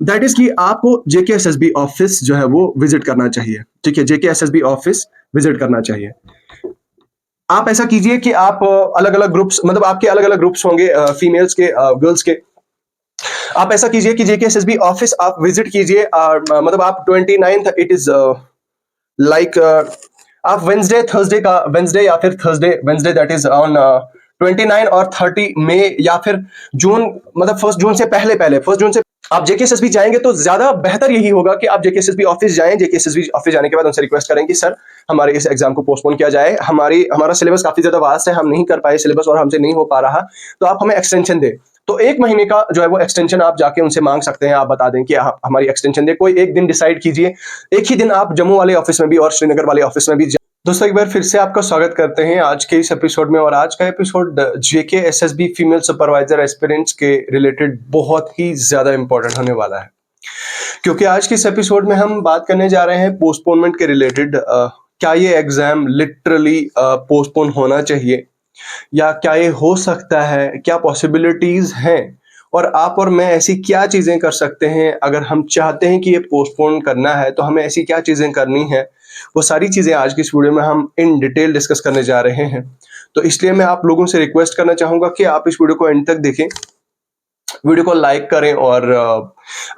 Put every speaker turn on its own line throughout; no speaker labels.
That is कि आपको JKSSB office जो है वो विजिट करना चाहिए। ठीक है, जेकेएसएसबी ऑफिस विजिट करना चाहिए। आप ऐसा कीजिए कि आप अलग अलग ग्रुप्स, मतलब आपके अलग अलग ग्रुप्स होंगे, फीमेल्स के, गर्ल्स के। आप ऐसा कीजिए कि जेकेएसएसबी ऑफिस आप विजिट कीजिए, मतलब आप 29th, इट इज लाइक आप वेंसडे थर्सडे का, वेंसडे या फिर Thursday, Wednesday that is on 29 और 30 मई, या फिर जून, मतलब 1 जून से पहले पहले 1 जून से आप जेकेएसएसबी जाएंगे तो ज्यादा बेहतर यही होगा कि आप जेकेएसएसबी ऑफिस जाएं। जेकेएसएसबी ऑफिस जाने के बाद उनसे रिक्वेस्ट करें कि सर हमारे इस एग्जाम को पोस्टपोन किया जाए, हमारा सिलेबस काफी ज्यादा वास्ट है, हम नहीं कर पाए सिलेबस और हमसे नहीं हो पा रहा, तो आप हमें एक्सटेंशन दें। तो 1 महीने का जो है वो एक्सटेंशन आप जाके उनसे मांग सकते हैं। आप बता दें कि हमारी एक्सटेंशन दे, कोई एक दिन डिसाइड कीजिए। एक ही दिन आप जम्मू वाले ऑफिस में भी और श्रीनगर वाले ऑफिस में भी। दोस्तों एक बार फिर से आपका स्वागत करते हैं आज के इस एपिसोड में। और आज का episode JKSSB female supervisor aspirants के रिलेटेड बहुत ही ज्यादा इंपॉर्टेंट होने वाला है, क्योंकि आज के इस एपिसोड में हम बात करने जा रहे हैं पोस्टपोनमेंट के रिलेटेड। क्या ये एग्जाम लिटरली पोस्टपोन होना चाहिए, या क्या ये हो सकता है, क्या पॉसिबिलिटीज हैं, और आप और मैं ऐसी क्या चीजें कर सकते हैं अगर हम चाहते हैं कि ये पोस्टपोन करना है, तो हमें ऐसी क्या चीजें करनी है। वो सारी चीजें आज की इस वीडियो में हम इन डिटेल डिस्कस करने जा रहे हैं। तो इसलिए मैं आप लोगों से रिक्वेस्ट करना चाहूंगा कि आप इस वीडियो को एंड तक देखें, वीडियो को लाइक करें, और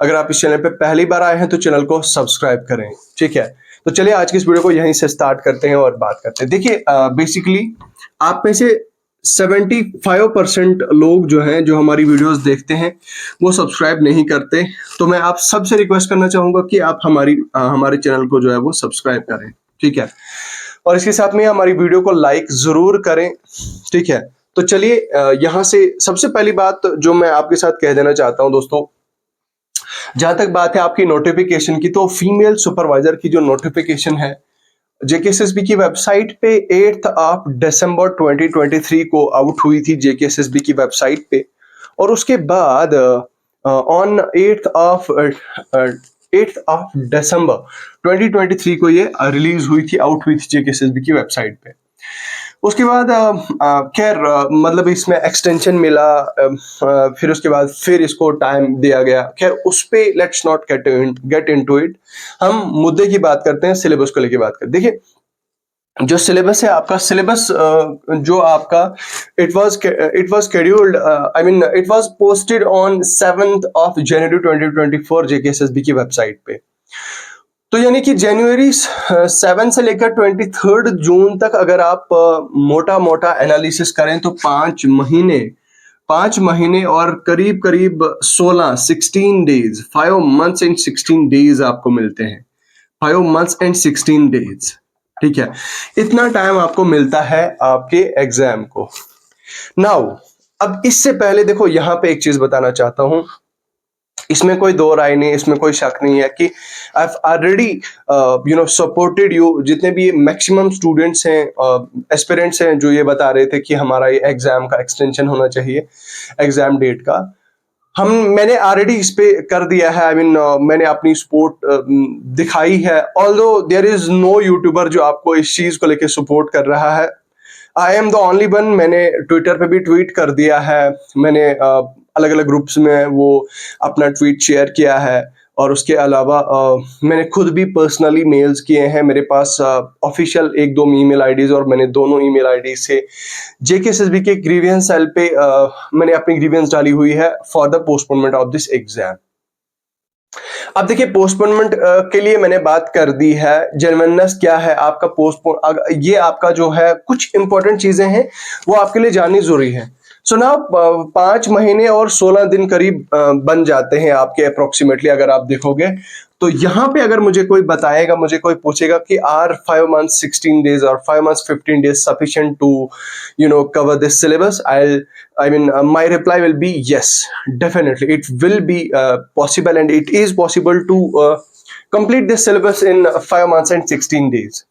अगर आप इस चैनल पे पहली बार आए हैं तो चैनल को सब्सक्राइब करें। ठीक है, तो चलिए आज की इस वीडियो को यहीं से स्टार्ट करते हैं और बात करते हैं। देखिए, बेसिकली आप में से 75% लोग जो हैं, जो हमारी वीडियोस देखते हैं, वो सब्सक्राइब नहीं करते। तो मैं आप सबसे रिक्वेस्ट करना चाहूंगा कि आप हमारे चैनल को जो है वो सब्सक्राइब करें। ठीक है, और इसके साथ में हमारी वीडियो को लाइक जरूर करें। ठीक है, तो चलिए यहां से सबसे पहली बात जो मैं आपके साथ कह देना चाहता हूं दोस्तों, जहां तक बात है आपकी नोटिफिकेशन की, तो फीमेल सुपरवाइजर की जो नोटिफिकेशन है जेकेएसएसबी की वेबसाइट पे 8 दिसंबर 2023 को आउट हुई थी, जेकेएसएसबी की वेबसाइट पे। और उसके बाद ऑन 8 दिसंबर 2023 को ये रिलीज हुई थी, आउट हुई थी जेकेएसएसबी की वेबसाइट पे। उसके बाद खैर मतलब इसमें एक्सटेंशन मिला, फिर उसके बाद फिर इसको टाइम दिया गया। खैर उस पे let's not get into it. हम मुद्दे की बात करते हैं, सिलेबस को लेके बात करते हैं। देखिए, जो सिलेबस है आपका, सिलेबस जो आपका it was scheduled, I mean it was posted on 7 January 2024 JKSSB की वेबसाइट पे। तो यानी कि जनवरी 7 से लेकर 23 जून तक अगर आप मोटा मोटा एनालिसिस करें तो 5 महीने और करीब करीब 16 डेज, 5 months and 16 days आपको मिलते हैं। 5 months and 16 days। ठीक है, इतना टाइम आपको मिलता है आपके एग्जाम को। नाउ अब इससे पहले देखो, यहां पे एक चीज बताना चाहता हूं, इसमें कोई दो राय नहीं, इसमें कोई शक नहीं है कि I have already supported you. जितने भी मैक्सिमम स्टूडेंट्स हैं, एस्पिरेंट्स हैं, जो ये बता रहे थे कि हमारा ये एग्जाम का एक्सटेंशन होना चाहिए, एग्जाम डेट का, मैंने ऑलरेडी इस पे कर दिया है। आई मीन मैंने अपनी सपोर्ट दिखाई है। Although there is no YouTuber जो आपको इस चीज को लेके सपोर्ट कर रहा है, I am the only one. मैंने ट्विटर पे भी ट्वीट कर दिया है, मैंने अलग अलग ग्रुप्स में वो अपना ट्वीट शेयर किया है, और उसके अलावा मैंने खुद भी पर्सनली मेल्स किए हैं। मेरे पास ऑफिशियल 1-2 ईमेल आईडीज, और मैंने दोनों ईमेल आईडी से जेकेएसएसबी के ग्रीवियंस सेल पे मैंने अपनी ग्रीवियंस डाली हुई है for the postponement of this exam. अब देखिए, पोस्टपोनमेंट के लिए मैंने बात कर दी है। जेन्युइननेस क्या है आपका पोस्टपोन, ये आपका जो है कुछ इंपॉर्टेंट चीजें हैं वो आपके लिए जाननी जरूरी है। सो ना 5 महीने और 16 दिन करीब बन जाते हैं आपके अप्रोक्सीमेटली, अगर आप देखोगे तो। यहाँ पे अगर मुझे कोई बताएगा, मुझे कोई पूछेगा कि आर 5 months 16 days और 5 months 15 days sufficient to cover this syllabus, my reply will be yes, definitely it will be possible, and it is possible to complete this syllabus in 5 months and 16 days।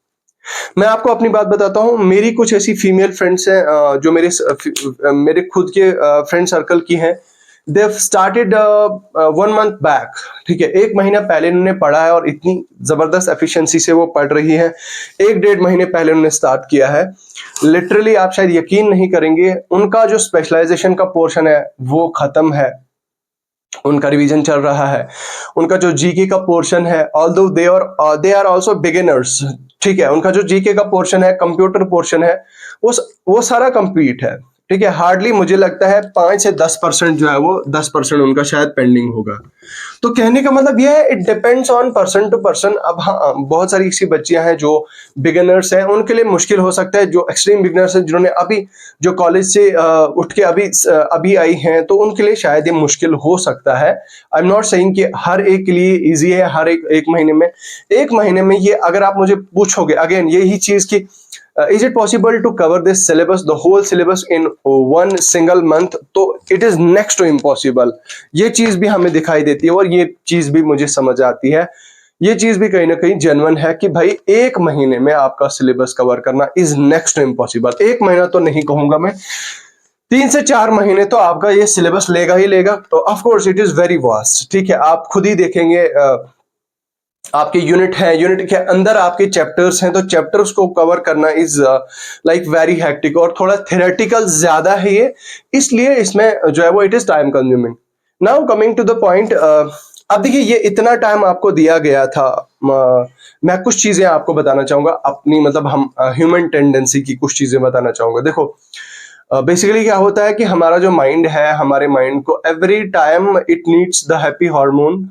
मैं आपको अपनी बात बताता हूँ। मेरी कुछ ऐसी फीमेल फ्रेंड्स हैं जो मेरे खुद के फ्रेंड सर्कल की हैं। They started 1 month back. ठीक है, 1 महीना पहले उन्होंने पढ़ा है, और इतनी जबरदस्त एफिशिएंसी से वो पढ़ रही है। 1-1.5 महीने पहले उन्होंने स्टार्ट किया है। लिटरली आप शायद यकीन नहीं करेंगे, उनका जो स्पेशलाइजेशन का पोर्शन है वो खत्म है। उनका रिवीजन चल रहा है, उनका जो जीके का पोर्शन है, although they are also beginners, ठीक है, उनका जो जीके का पोर्शन है, कंप्यूटर पोर्शन है, वो सारा कंप्लीट है, ठीक है। हार्डली मुझे लगता है 5 से 10% जो है वो 10% उनका शायद पेंडिंग होगा। तो कहने का मतलब यह है, it depends on person to person. अब हाँ, बहुत सारी ऐसी बच्चियां हैं जो बिगिनर्स हैं, उनके लिए मुश्किल हो सकता है। जो एक्सट्रीम बिगिनर्स हैं, जिन्होंने अभी जो कॉलेज से उठ के अभी आई हैं, तो उनके लिए शायद ये मुश्किल हो सकता है। आई एम नॉट सेइंग कि हर एक के लिए इजी है, हर एक महीने में ये, अगर आप मुझे पूछोगे अगेन यही चीज की, is it possible to cover this syllabus, the whole syllabus in one single month? तो it is next to impossible। ये चीज भी हमें दिखाई देती है और ये चीज भी मुझे समझ आती है, ये चीज भी कहीं ना कहीं जेन्युइन है कि भाई 1 महीने में आपका सिलेबस कवर करना इज नेक्स्ट टू इम्पॉसिबल। 1 महीना तो नहीं कहूंगा मैं, 3 से 4 महीने तो आपका ये सिलेबस लेगा ही लेगा। तो of course it is very vast, ठीक है। आप खुद ही देखेंगे, आपके यूनिट है, यूनिट के अंदर आपके चैप्टर्स हैं, तो चैप्टर्स को कवर करना इज लाइक वेरी हेक्टिक और थोड़ा थ्योरेटिकल ज्यादा है ये, इसलिए इसमें जो है वो it is time consuming. Now coming to the point, अब देखिए ये इतना टाइम आपको दिया गया था, मैं कुछ चीजें आपको बताना चाहूंगा अपनी, मतलब हम ह्यूमन टेंडेंसी की कुछ चीजें बताना चाहूंगा। देखो बेसिकली क्या होता है कि हमारा जो माइंड है, हमारे माइंड को every time it needs the happy hormone.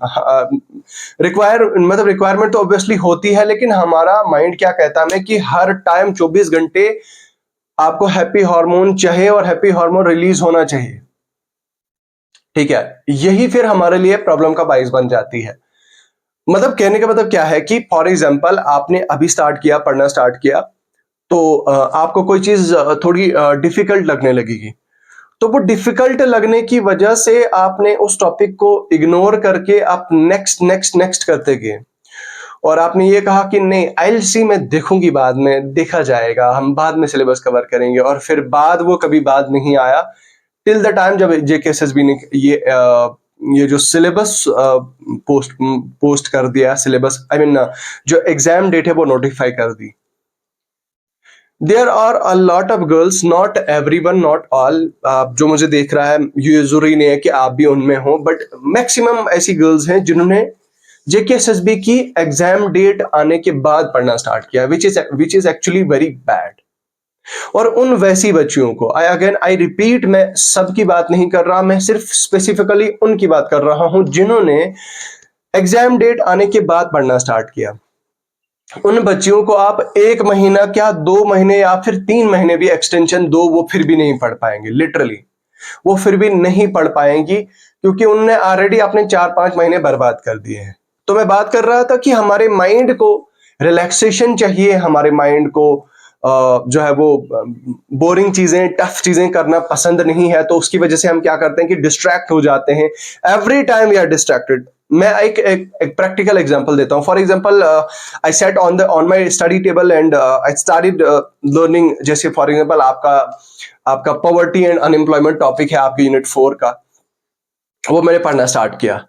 Requirement तो ऑब्वियसली होती है, लेकिन हमारा माइंड क्या कहता है कि हर टाइम 24 घंटे आपको हैप्पी हार्मोन चाहिए और हैप्पी हार्मोन रिलीज होना चाहिए, ठीक है। यही फिर हमारे लिए प्रॉब्लम का बाइस बन जाती है। मतलब कहने का मतलब क्या है कि फॉर एग्जाम्पल आपने अभी स्टार्ट किया, पढ़ना स्टार्ट किया, तो आपको कोई चीज थोड़ी डिफिकल्ट लगने लगेगी, तो वो डिफिकल्ट लगने की वजह से आपने उस टॉपिक को इग्नोर करके आप नेक्स्ट नेक्स्ट नेक्स्ट करते गए, और आपने ये कहा कि नहीं आई सी, मैं देखूंगी, बाद में देखा जाएगा, हम बाद में सिलेबस कवर करेंगे, और फिर बाद वो कभी बाद नहीं आया, टिल द टाइम जब जेकेएसएसबी ने ये जो सिलेबस पोस्ट कर दिया, सिलेबस आई मीन जो एग्जाम डेट है वो नोटिफाई कर दी। There are a lot of girls, not everyone, not all, जो मुझे देख रहा है ये जरूरी नहीं है कि आप भी उनमें हो, बट मैक्सिमम ऐसी गर्ल्स हैं जिन्होंने जेकेएसएसबी की एग्जाम डेट आने के बाद पढ़ना स्टार्ट किया, which is actually very bad. और उन वैसी बच्चियों को, आई रिपीट, मैं सबकी बात नहीं कर रहा, मैं सिर्फ स्पेसिफिकली उनकी बात कर रहा हूं जिन्होंने एग्जाम डेट आने के बाद पढ़ना स्टार्ट किया। उन बच्चियों को आप 1 महीना क्या, 2 महीने या फिर 3 महीने भी एक्सटेंशन दो, वो फिर भी नहीं पढ़ पाएंगे, लिटरली वो फिर भी नहीं पढ़ पाएंगी, क्योंकि उन्होंने ऑलरेडी अपने 4-5 महीने बर्बाद कर दिए हैं। तो मैं बात कर रहा था कि हमारे माइंड को रिलैक्सेशन चाहिए, हमारे माइंड को जो है वो बोरिंग चीजें, टफ चीजें करना पसंद नहीं है, तो उसकी वजह से हम क्या करते हैं कि डिस्ट्रैक्ट हो जाते हैं, every time we are distracted. मैं एक प्रैक्टिकल एग्जांपल देता हूं। For example I set on my study table and I started learning, जैसे फॉर एग्जांपल आपका पॉवर्टी एंड अनएम्प्लॉयमेंट टॉपिक है आपके यूनिट 4 का, वो मैंने पढ़ना स्टार्ट किया।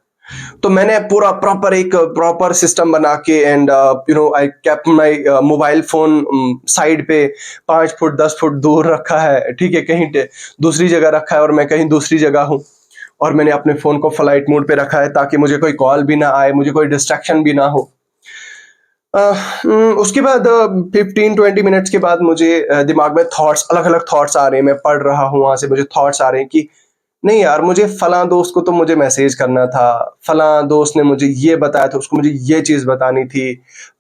तो मैंने पूरा प्रॉपर सिस्टम बना के and I kept my mobile phone side पे 5 फुट 10 फुट दूर रखा है, ठीक है, कहीं दूसरी जगह रखा है और मैं कहीं दूसरी जगह हूँ, और मैंने अपने फोन को फ्लाइट मोड पे रखा है ताकि मुझे कोई कॉल भी ना आए, मुझे कोई डिस्ट्रैक्शन भी ना हो। उसके बाद 15-20 मिनट्स के बाद मुझे दिमाग में थॉट्स, अलग अलग थॉट्स आ रहे हैं, मैं पढ़ रहा हूँ, वहां से मुझे थॉट्स आ रहे हैं कि नहीं यार, मुझे फलां दोस्त को तो मुझे मैसेज करना था, फलां दोस्त ने मुझे ये बताया था, उसको मुझे ये चीज बतानी थी,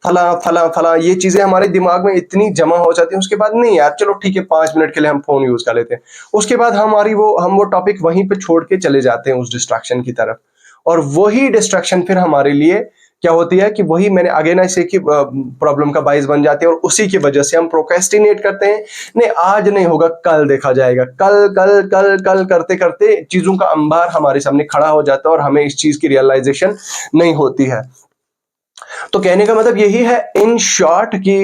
फलां फलां फलां, ये चीजें हमारे दिमाग में इतनी जमा हो जाती हैं। उसके बाद नहीं यार, चलो ठीक है, 5 मिनट के लिए हम फोन यूज कर लेते हैं। उसके बाद हम वो टॉपिक वहीं पे छोड़ के चले जाते हैं उस डिस्ट्रैक्शन की तरफ, और वही डिस्ट्रैक्शन फिर हमारे लिए क्या होती है कि वही मैंने आगे ना इसे कि प्रॉब्लम का बाइस बन जाती है, और उसी की वजह से हम प्रोक्रेस्टिनेट करते हैं, नहीं आज नहीं होगा, कल देखा जाएगा, कल कल कल कल करते करते चीजों का अंबार हमारे सामने खड़ा हो जाता है और हमें इस चीज की रियलाइजेशन नहीं होती है। तो कहने का मतलब यही है इन शॉर्ट कि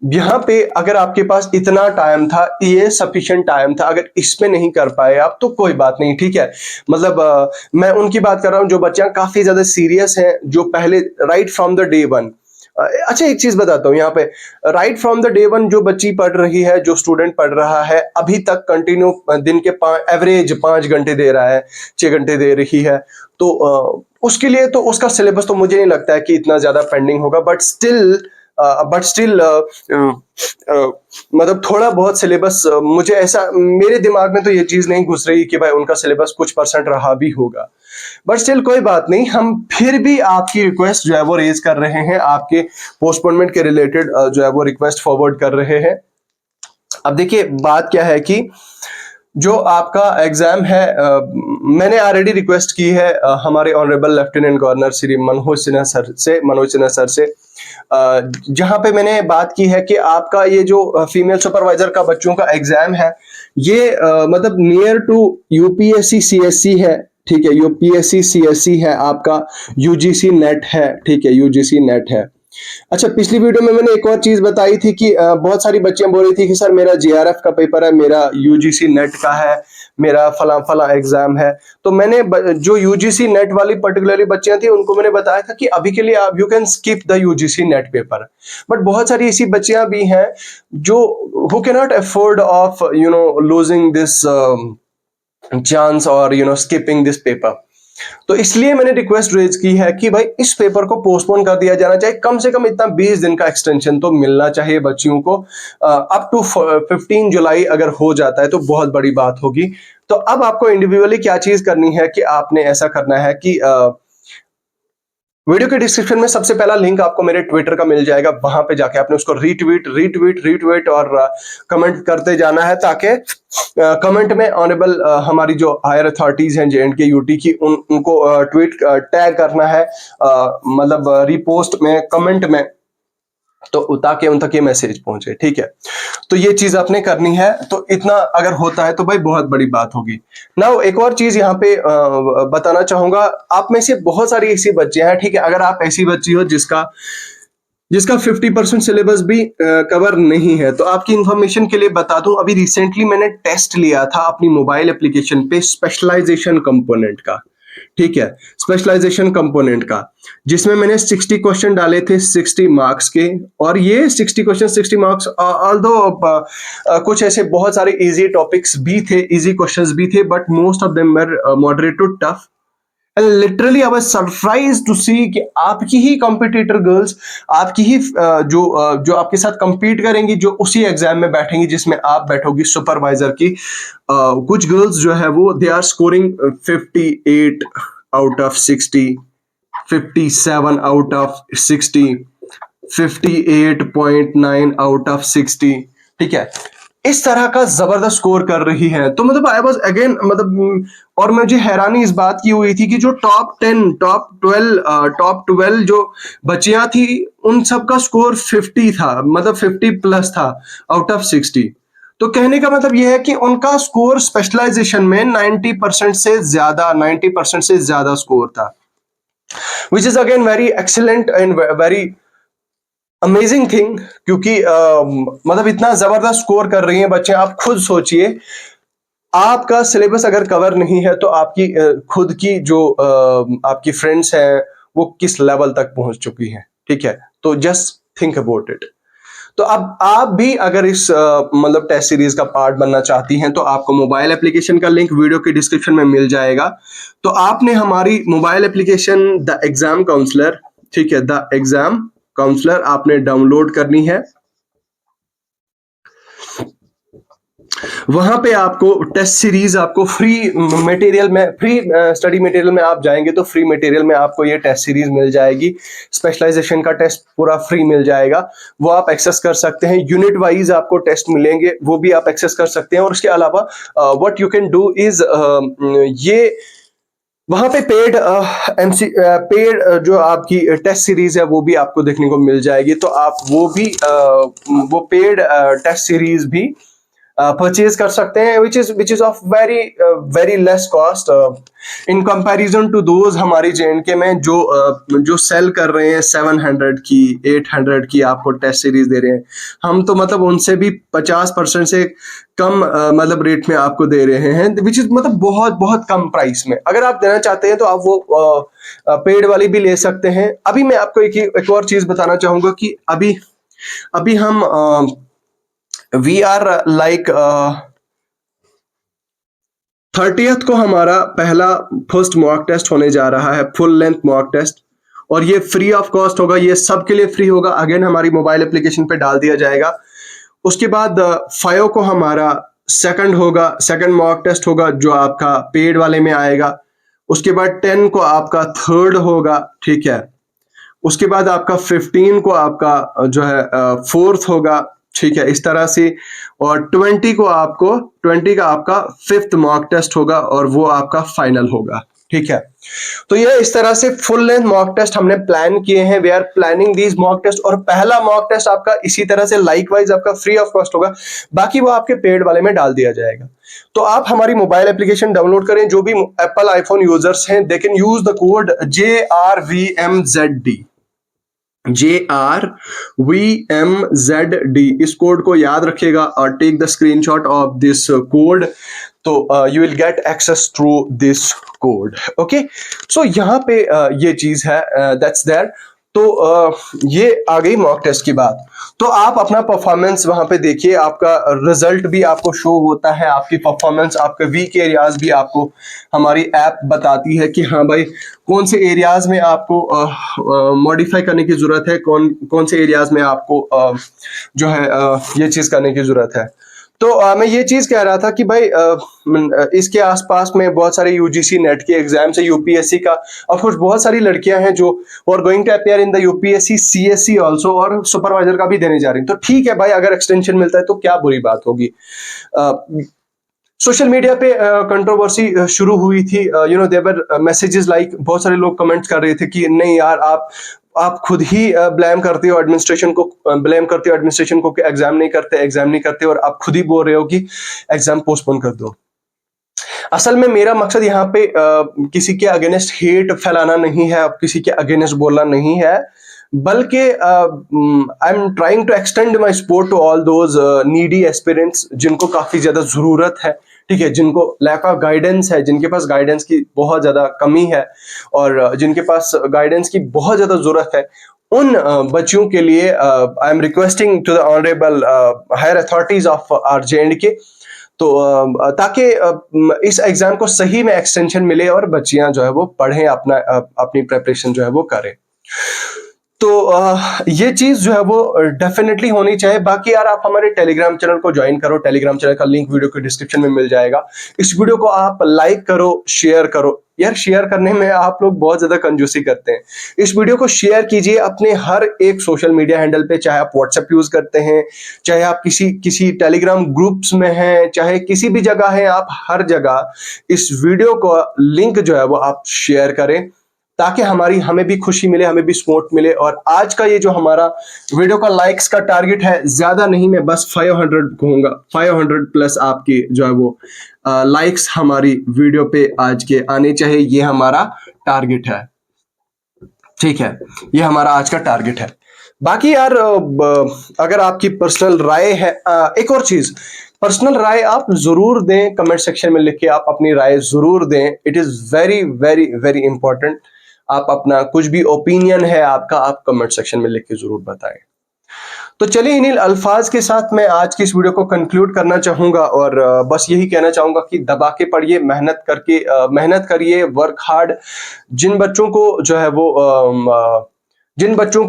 यहाँ पे अगर आपके पास इतना टाइम था, ये सफिशिएंट टाइम था, अगर इसमें नहीं कर पाए आप तो कोई बात नहीं, ठीक है। मतलब मैं उनकी बात कर रहा हूँ जो बच्चियां काफी ज्यादा सीरियस हैं, जो पहले right from the day one अच्छा एक चीज बताता हूँ यहाँ पे, right from the day one जो बच्ची पढ़ रही है, जो स्टूडेंट पढ़ रहा है, अभी तक कंटिन्यू दिन के एवरेज 5 घंटे दे रहा है, 6 घंटे दे रही है, तो उसके लिए तो उसका सिलेबस तो मुझे नहीं लगता है कि इतना ज्यादा पेंडिंग होगा, बट स्टिल मतलब थोड़ा बहुत सिलेबस, मुझे ऐसा मेरे दिमाग में तो ये चीज नहीं घुस रही कि भाई उनका सिलेबस कुछ परसेंट रहा भी होगा, बट स्टिल कोई बात नहीं, हम फिर भी आपकी रिक्वेस्ट जो है वो रेज कर रहे हैं, आपके पोस्टपोनमेंट के रिलेटेड जो है वो रिक्वेस्ट फॉरवर्ड कर रहे हैं। अब देखिए बात क्या है कि जो आपका एग्जाम है, मैंने ऑलरेडी रिक्वेस्ट की है हमारे honourable lieutenant governor Shri Manoj Sinha sir से, जहां पे मैंने बात की है कि आपका ये जो फीमेल सुपरवाइजर का बच्चों का एग्जाम है, ये मतलब नियर टू यूपीएससी सीएससी है, ठीक है, यूपीएससी सीएससी है, आपका यूजीसी नेट है, ठीक है, यूजीसी नेट है। अच्छा, पिछली वीडियो में मैंने एक और चीज बताई थी कि बहुत सारी बच्चियां बोल रही थी कि सर मेरा जीआरएफ का पेपर है, मेरा यूजीसी नेट का है, मेरा फला फला एग्जाम है, तो मैंने जो यूजीसी नेट वाली पर्टिकुलरली बच्चियां थी उनको मैंने बताया था कि अभी के लिए आप you can skip the UGC net paper, but बहुत सारी ऐसी बच्चियां भी हैं जो who can not afford of losing this chance और स्किपिंग दिस पेपर। तो इसलिए मैंने रिक्वेस्ट रेज की है कि भाई इस पेपर को पोस्टपोन कर दिया जाना चाहिए, कम से कम इतना 20 दिन का एक्सटेंशन तो मिलना चाहिए बच्चियों को, अप टू 15 जुलाई अगर हो जाता है तो बहुत बड़ी बात होगी। तो अब आपको इंडिविजुअली क्या चीज करनी है कि आपने ऐसा करना है कि वीडियो के डिस्क्रिप्शन में सबसे पहला लिंक आपको मेरे ट्विटर का मिल जाएगा, वहां पे जाके आपने उसको रीट्वीट और कमेंट करते जाना है, ताकि कमेंट में ऑनरेबल हमारी जो हायर अथॉरिटीज हैं जेएंडके यूटी की, उनको ट्वीट टैग करना है, मतलब रिपोस्ट में, कमेंट में, तो ताकि उन तक ये मैसेज पहुंचे, ठीक है। तो ये चीज आपने करनी है, तो इतना अगर होता है तो भाई बहुत बड़ी बात होगी। नाउ एक और चीज यहाँ पे बताना चाहूंगा, आप में से बहुत सारी ऐसी बच्चियां हैं, ठीक है, अगर आप ऐसी बच्ची हो जिसका 50% सिलेबस भी कवर नहीं है, तो आपकी इंफॉर्मेशन के लिए बता दूं, अभी रिसेंटली मैंने टेस्ट लिया था अपनी मोबाइल एप्लीकेशन पे स्पेशलाइजेशन कंपोनेंट का, ठीक है, स्पेशलाइजेशन कंपोनेंट का, जिसमें मैंने 60 क्वेश्चन डाले थे 60 मार्क्स के, और ये 60 क्वेश्चन 60 मार्क्स, ऑल्दो कुछ ऐसे बहुत सारे इजी टॉपिक्स भी थे, इजी क्वेश्चंस भी थे, but most of them were moderate to tough. Literally I was surprise to see कि आपकी ही कॉम्पिटिटर गर्ल्स, आपकी ही जो आपके साथ compete करेंगी, जो उसी एग्जाम में बैठेंगी जिसमें आप बैठोगी सुपरवाइजर की, कुछ गर्ल्स जो है वो they are scoring 58 out of 60, 57 out of 60, 58.9 out of 60, ठीक है, इस तरह का जबरदस्त स्कोर कर रही है। तो मतलब आई वाज अगेन, मतलब, और मुझे हैरानी इस बात की हुई थी कि जो टॉप 12 जो बच्चियां थी, उन सबका स्कोर 50 था, मतलब 50 प्लस था आउट ऑफ 60। तो कहने का मतलब यह है कि उनका स्कोर स्पेशलाइजेशन में 90% से ज्यादा स्कोर था, which is again very excellent and very amazing thing, क्योंकि मतलब इतना जबरदस्त स्कोर कर रही हैं बच्चे। आप खुद सोचिए, आपका सिलेबस अगर कवर नहीं है तो आपकी खुद की जो आपकी फ्रेंड्स हैं वो किस लेवल तक पहुंच चुकी हैं, ठीक है। तो जस्ट थिंक अबाउट इट। तो अब आप भी अगर इस मतलब टेस्ट सीरीज का पार्ट बनना चाहती हैं, तो आपको मोबाइल एप्लीकेशन का लिंक वीडियो के डिस्क्रिप्शन में मिल जाएगा। तो आपने हमारी mobile application the exam counsellor, ठीक है, द एग्जाम काउंसलर आपने डाउनलोड करनी है। वहां पे आपको टेस्ट सीरीज, आपको फ्री मटेरियल में, फ्री स्टडी मटेरियल में आप जाएंगे तो फ्री मटेरियल में आपको ये टेस्ट सीरीज मिल जाएगी। स्पेशलाइजेशन का टेस्ट पूरा फ्री मिल जाएगा, वो आप एक्सेस कर सकते हैं। यूनिट वाइज आपको टेस्ट मिलेंगे, वो भी आप एक्सेस कर सकते हैं। और उसके अलावा what you can do is, ये वहां पे पेड जो आपकी टेस्ट सीरीज है वो भी आपको देखने को मिल जाएगी। तो आप वो पेड टेस्ट सीरीज भी परचेज कर सकते हैं, which is of very less cost in comparison to those हमारी जेएनके में जो सेल कर रहे हैं 700 की 800 की आपको टेस्ट सीरीज दे रहे हैं। हम तो मतलब उनसे भी 50% से कम मतलब रेट में आपको दे रहे हैं, विच इज मतलब बहुत बहुत कम प्राइस में। अगर आप देना चाहते हैं तो आप वो पेड वाली भी ले सकते हैं। अभी मैं आपको एक और चीज बताना चाहूंगा कि अभी हम वी आर लाइक 30th को हमारा फर्स्ट मॉक टेस्ट होने जा रहा है, फुल लेंथ मॉक टेस्ट, और ये फ्री ऑफ कॉस्ट होगा, ये सबके लिए फ्री होगा। अगेन हमारी मोबाइल एप्लीकेशन पे डाल दिया जाएगा। उसके बाद 5 को हमारा सेकंड मॉक टेस्ट होगा जो आपका पेड वाले में आएगा। उसके बाद 10 को आपका थर्ड होगा, ठीक है। उसके बाद आपका 15 को आपका जो है फोर्थ होगा, ठीक है, इस तरह से। और 20 का आपका फिफ्थ मॉक टेस्ट होगा और वो आपका फाइनल होगा, ठीक है। तो ये इस तरह से फुल लेंथ मॉक टेस्ट हमने प्लान किए हैं। We are planning these mock test, और पहला मॉक टेस्ट आपका इसी तरह से लाइकवाइज आपका फ्री ऑफ कॉस्ट होगा, बाकी वो आपके पेड वाले में डाल दिया जाएगा। तो आप हमारी मोबाइल एप्लीकेशन डाउनलोड करें। जो भी एप्पल आईफोन यूजर्स हैं, they can use the code JRVMZD, JRVMZD। इस कोड को याद रखिएगा और take the screenshot of this code, तो you will get access through this code. Okay, so यहाँ पे ये चीज है, दैट्स देयर। तो ये आ गई मॉक टेस्ट की बात। तो आप अपना परफॉर्मेंस वहां पे देखिए, आपका रिजल्ट भी आपको शो होता है, आपकी परफॉर्मेंस, आपके वीक एरियाज भी आपको हमारी ऐप बताती है कि हाँ भाई कौन से एरियाज में आपको मॉडिफाई करने की जरूरत है, कौन से एरियाज में आपको जो है ये चीज करने की जरूरत है। तो मैं ये चीज कह रहा था कि भाई इसके आसपास में बहुत सारे यूजीसी नेट के एग्जाम्स है, यूपीएससी का। ऑफ कोर्स बहुत सारी लड़कियां हैं जो are going to appear in the UPSC CSC also, और सुपरवाइजर का भी देने जा रही हैं। तो ठीक है भाई, अगर एक्सटेंशन मिलता है तो क्या बुरी बात होगी। सोशल मीडिया पे कंट्रोवर्सी शुरू हुई थी, you know, there messages like, बहुत सारे लोग कमेंट्स कर रहे थे कि नहीं यार, आप खुद ही ब्लेम करते हो एडमिनिस्ट्रेशन को कि एग्जाम नहीं करते, और आप खुद ही बोल रहे हो कि एग्जाम पोस्टपोन कर दो। असल में मेरा मकसद यहाँ पे किसी के अगेंस्ट हेट फैलाना नहीं है, अब किसी के अगेंस्ट बोलना नहीं है, बल्कि I am trying to extend my support to all those needy aspirants जिनको काफी ज्यादा जरूरत है, ठीक है, जिनको लैक ऑफ गाइडेंस है, जिनके पास गाइडेंस की बहुत ज्यादा कमी है, और जिनके पास गाइडेंस की बहुत ज्यादा जरूरत है। उन बच्चों के लिए I am requesting to the honourable higher authorities of our JNK, तो ताकि इस एग्जाम को सही में एक्सटेंशन मिले और बच्चियां जो है वो पढ़ें, अपनी प्रेपरेशन जो है वो करें। तो ये चीज जो है वो डेफिनेटली होनी चाहिए। बाकी यार आप हमारे टेलीग्राम चैनल को ज्वाइन करो, टेलीग्राम चैनल का लिंक वीडियो के डिस्क्रिप्शन में मिल जाएगा। इस वीडियो को आप लाइक करो, शेयर करो। यार शेयर करने में आप लोग बहुत ज्यादा कंजूसी करते हैं। इस वीडियो को शेयर कीजिए अपने हर एक सोशल मीडिया हैंडल पे, चाहे आप व्हाट्सएप यूज करते हैं, चाहे आप किसी टेलीग्राम ग्रुप्स में हैं, चाहे किसी भी जगह है, आप हर जगह इस वीडियो को लिंक जो है वो आप शेयर करें, ताकि हमें भी खुशी मिले, हमें भी सपोर्ट मिले। और आज का ये जो हमारा वीडियो का लाइक्स का टारगेट है, ज्यादा नहीं, मैं बस 500 कहूंगा, 500 प्लस आपकी जो है वो लाइक्स हमारी वीडियो पे आज के आने चाहिए। ये हमारा टारगेट है, ठीक है, ये हमारा आज का टारगेट है। बाकी यार अगर आपकी पर्सनल राय है, एक और चीज, पर्सनल राय आप जरूर दें, कमेंट सेक्शन में लिख के आप अपनी राय जरूर दें। It is very very very important. आप अपना कुछ भी ओपिनियन है आपका, आप कमेंट सेक्शन में लिख के जरूर बताएं। तो चलिए इन्हीं अल्फाज के साथ मैं आज की इस वीडियो को कंक्लूड करना चाहूंगा, और बस यही कहना चाहूंगा कि दबा के पढ़िए, मेहनत करिए, वर्क हार्ड। जिन बच्चों को जो है वो जिन बच्चों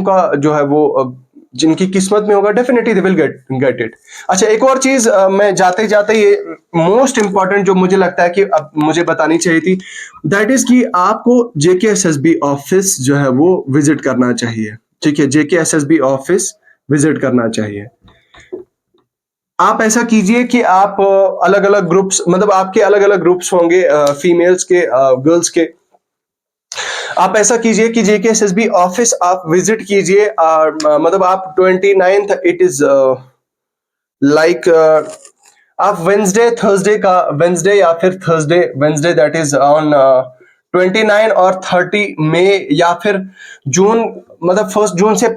का जो है वो जिनकी किस्मत में होगा, definitely they will get it. अच्छा, एक और चीज मैं जाते जाते ये मोस्ट इंपॉर्टेंट जो मुझे लगता है कि अब मुझे बतानी चाहिए थी, दैट इज कि आपको JKSSB ऑफिस जो है वो विजिट करना चाहिए, ठीक है, JKSSB ऑफिस विजिट करना चाहिए। आप ऐसा कीजिए कि आप अलग अलग ग्रुप्स, मतलब आपके अलग अलग ग्रुप्स होंगे, फीमेल्स के, गर्ल्स के। आप ऐसा कीजिए कि JKSSB ऑफिस आप विजिट कीजिए, मतलब आप 29th, इट इज लाइक आप वेंसडे या फिर Thursday, Wednesday that is on 29 और 30 मई, या फिर जून, मतलब 1 जून से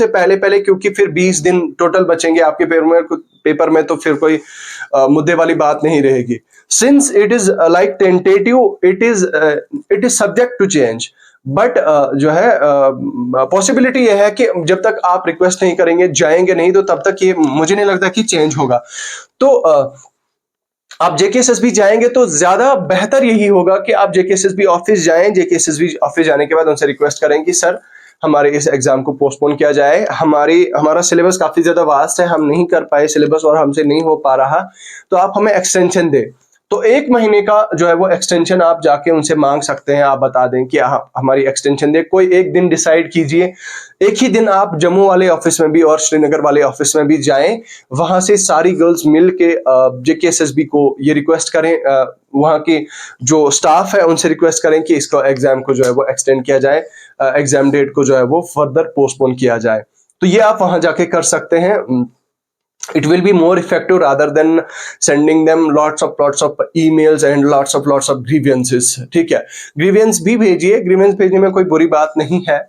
पहले, क्योंकि फिर 20 दिन टोटल बचेंगे आपके पेपर में, तो फिर कोई मुद्दे वाली बात नहीं रहेगी। Since it is like tentative, it is subject to change, but जो है पॉसिबिलिटी ये है कि जब तक आप रिक्वेस्ट नहीं करेंगे, जाएंगे नहीं, तो तब तक ये मुझे नहीं लगता कि चेंज होगा। तो आप जेकेएसएसबी जाएंगे तो ज्यादा बेहतर यही होगा कि आप जेकेएसएसबी ऑफिस जाएं। जेकेएसएसबी ऑफिस जाने के बाद उनसे रिक्वेस्ट करें कि सर हमारे इस एग्जाम को पोस्टपोन किया जाए, हमारा सिलेबस काफी ज्यादा वास्ट है, हम नहीं कर पाए सिलेबस और हमसे नहीं हो पा रहा, तो आप हमें एक्सटेंशन दें। तो 1 महीने का जो है वो एक्सटेंशन आप जाके उनसे मांग सकते हैं। आप बता दें कि हमारी एक्सटेंशन दे, कोई एक दिन डिसाइड कीजिए, एक ही दिन आप जम्मू वाले ऑफिस में भी और श्रीनगर वाले ऑफिस में भी जाएं, वहां से सारी गर्ल्स मिल के जेकेएसएसबी को ये रिक्वेस्ट करें, वहां की जो स्टाफ है उनसे रिक्वेस्ट करें कि इसको एग्जाम को जो है वो एक्सटेंड किया जाए, एग्जाम डेट को जो है वो फर्दर पोस्टपोन किया जाए। तो ये आप वहां जाके कर सकते हैं। it will be more effective rather than sending them lots of emails and lots of grievances। ठीक है, ग्रीवेंस भी भेजिए, ग्रीवेंस भेजने में कोई बुरी बात नहीं है।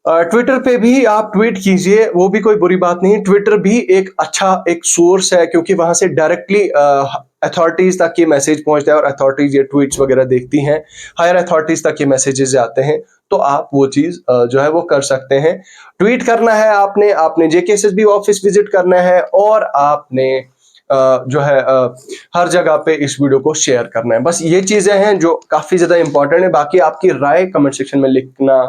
ट्विटर पे भी आप ट्वीट कीजिए, वो भी कोई बुरी बात नहीं। ट्विटर भी एक अच्छा एक सोर्स है, क्योंकि वहां से डायरेक्टली अथॉरिटीज तक ये मैसेज पहुंचता है और अथॉरिटीज ये ट्वीट्स वगैरह देखती हैं, हायर अथॉरिटीज तक ये मैसेजेस जाते हैं। तो आप वो चीज जो है वो कर सकते हैं। ट्वीट करना है आपने जेकेएसएसबी ऑफिस विजिट करना है, और आपने जो है हर जगह पे इस वीडियो को शेयर करना है। बस ये चीजें हैं जो काफी ज्यादा इंपॉर्टेंट है। बाकी आपकी राय कमेंट सेक्शन में लिखना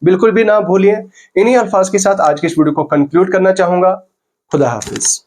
बिल्कुल भी ना भूलिए। इन्हीं अल्फाज के साथ आज की इस वीडियो को कंक्लूड करना चाहूंगा। खुदा हाफिज।